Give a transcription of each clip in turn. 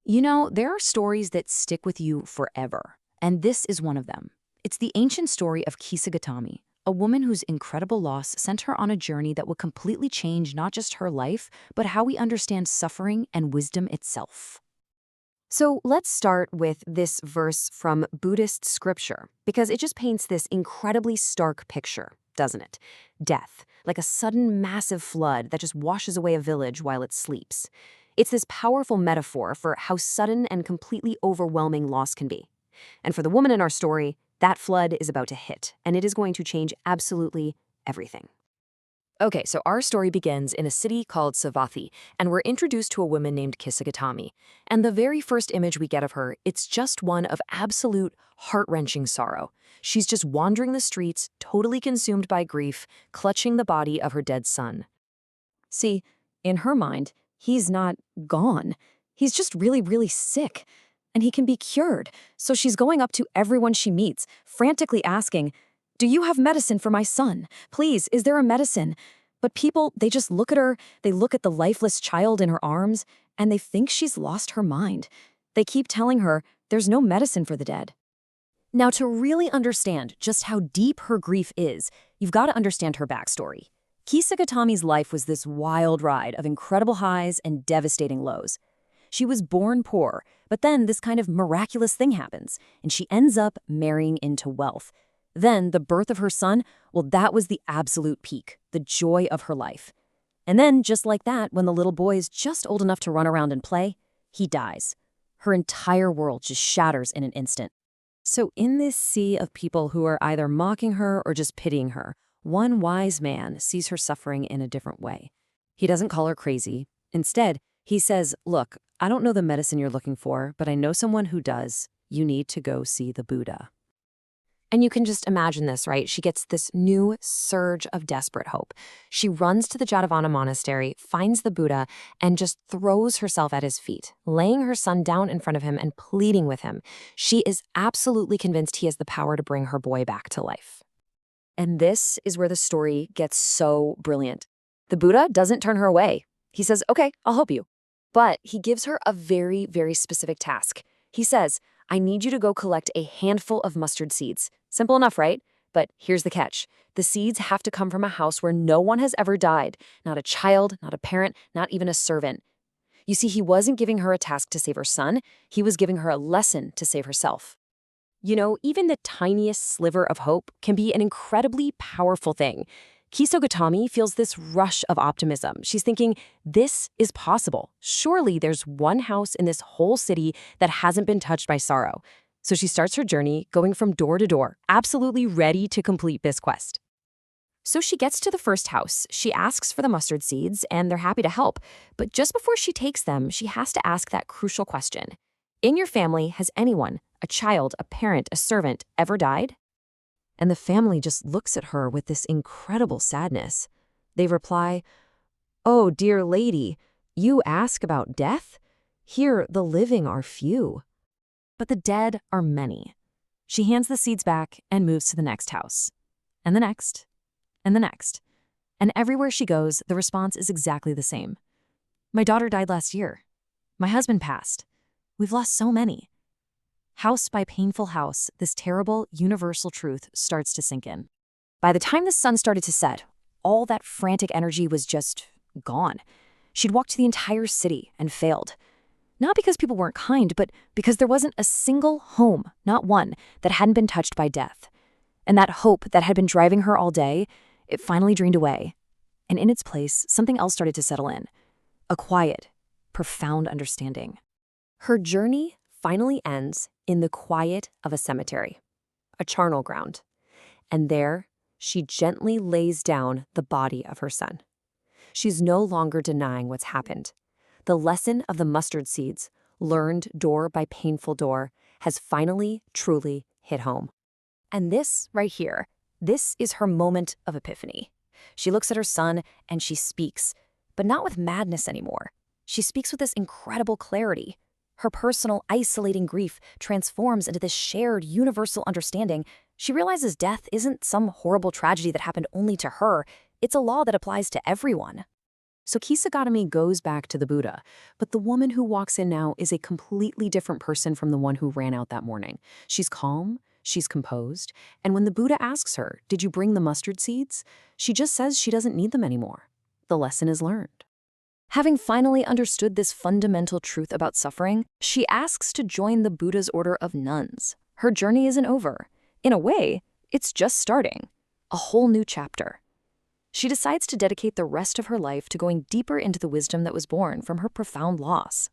You know, there are stories that stick with you forever, and this is one of them. It's the ancient story of Kisa Gotami, a woman whose incredible loss sent her on a journey that would completely change not just her life, but how we understand suffering and wisdom itself. So let's start with this verse from Buddhist scripture, because it just paints this incredibly stark picture, doesn't it? Death, like a sudden massive flood that just washes away a village while it sleeps. It's this powerful metaphor for how sudden and completely overwhelming loss can be. And for the woman in our story, that flood is about to hit, and it is going to change absolutely everything. Okay, so our story begins in a city called Savatthi, and we're introduced to a woman named Kisa Gotami. And the very first image we get of her, it's just one of absolute heart-wrenching sorrow. She's just wandering the streets, totally consumed by grief, clutching the body of her dead son. See, in her mind, he's not gone. He's just really, really sick. And he can be cured. So she's going up to everyone she meets, frantically asking, "Do you have medicine for my son? Please, is there a medicine?" But people, they just look at her, they look at the lifeless child in her arms, and they think she's lost her mind. They keep telling her there's no medicine for the dead. Now, to really understand just how deep her grief is, you've got to understand her backstory. Kisa Gotami's life was this wild ride of incredible highs and devastating lows. She was born poor, but then this kind of miraculous thing happens, and she ends up marrying into wealth. Then the birth of her son, well, that was the absolute peak, the joy of her life. And then, just like that, when the little boy is just old enough to run around and play, he dies. Her entire world just shatters in an instant. So in this sea of people who are either mocking her or just pitying her, one wise man sees her suffering in a different way. He doesn't call her crazy. Instead, he says, "Look, I don't know the medicine you're looking for, but I know someone who does. You need to go see the Buddha." And you can just imagine this, right? She gets this new surge of desperate hope. She runs to the Jatavana monastery, finds the Buddha, and just throws herself at his feet, laying her son down in front of him and pleading with him. She is absolutely convinced he has the power to bring her boy back to life. And this is where the story gets so brilliant. The Buddha doesn't turn her away. He says, "Okay, I'll help you." But he gives her a very, very specific task. He says, "I need you to go collect a handful of mustard seeds." Simple enough, right? But here's the catch. The seeds have to come from a house where no one has ever died. Not a child, not a parent, not even a servant. You see, he wasn't giving her a task to save her son. He was giving her a lesson to save herself. You know, even the tiniest sliver of hope can be an incredibly powerful thing. Kisa Gotami feels this rush of optimism. She's thinking, this is possible. Surely there's one house in this whole city that hasn't been touched by sorrow. So she starts her journey, going from door to door, absolutely ready to complete this quest. So she gets to the first house. She asks for the mustard seeds, and they're happy to help. But just before she takes them, she has to ask that crucial question. In your family, has anyone, a child, a parent, a servant, ever died? And the family just looks at her with this incredible sadness. They reply, "Oh, dear lady, you ask about death? Here the living are few." But the dead are many. She hands the seeds back and moves to the next house. And the next. And the next. And everywhere she goes, the response is exactly the same. "My daughter died last year. My husband passed. We've lost so many." House by painful house, this terrible, universal truth starts to sink in. By the time the sun started to set, all that frantic energy was just gone. She'd walked the entire city and failed. Not because people weren't kind, but because there wasn't a single home, not one, that hadn't been touched by death. And that hope that had been driving her all day, it finally drained away. And in its place, something else started to settle in. A quiet, profound understanding. Her journey finally ends in the quiet of a cemetery, a charnel ground. And there, she gently lays down the body of her son. She's no longer denying what's happened. The lesson of the mustard seeds, learned door by painful door, has finally, truly hit home. And this right here, this is her moment of epiphany. She looks at her son and she speaks, but not with madness anymore. She speaks with this incredible clarity. Her personal, isolating grief transforms into this shared, universal understanding. She realizes death isn't some horrible tragedy that happened only to her. It's a law that applies to everyone. So Kisa Gotami goes back to the Buddha, but the woman who walks in now is a completely different person from the one who ran out that morning. She's calm, she's composed, and when the Buddha asks her, "Did you bring the mustard seeds?" she just says she doesn't need them anymore. The lesson is learned. Having finally understood this fundamental truth about suffering, she asks to join the Buddha's order of nuns. Her journey isn't over. In a way, it's just starting. A whole new chapter. She decides to dedicate the rest of her life to going deeper into the wisdom that was born from her profound loss.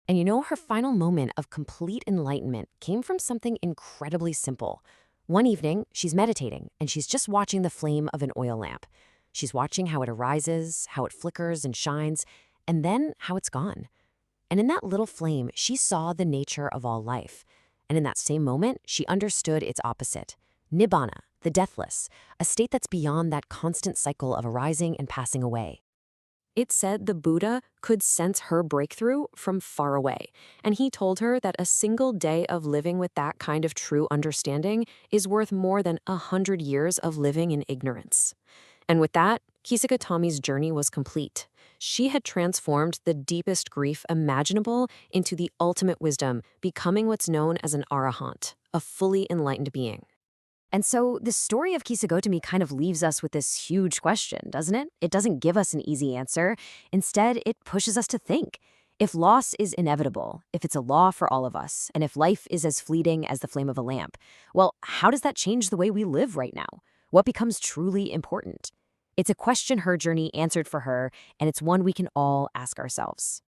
And her final moment of complete enlightenment came from something incredibly simple. One evening, she's meditating, and she's just watching the flame of an oil lamp. She's watching how it arises, how it flickers and shines, and then how it's gone. And in that little flame, she saw the nature of all life. And in that same moment, she understood its opposite. Nibbana, the deathless, a state that's beyond that constant cycle of arising and passing away. It said the Buddha could sense her breakthrough from far away, and he told her that a single day of living with that kind of true understanding is worth more than 100 years of living in ignorance. And with that, Kisa Gotami's journey was complete. She had transformed the deepest grief imaginable into the ultimate wisdom, becoming what's known as an arahant, a fully enlightened being. And so the story of Kisa Gotami kind of leaves us with this huge question, doesn't it? It doesn't give us an easy answer. Instead, it pushes us to think. If loss is inevitable, if it's a law for all of us, and if life is as fleeting as the flame of a lamp, well, how does that change the way we live right now? What becomes truly important? It's a question her journey answered for her, and it's one we can all ask ourselves.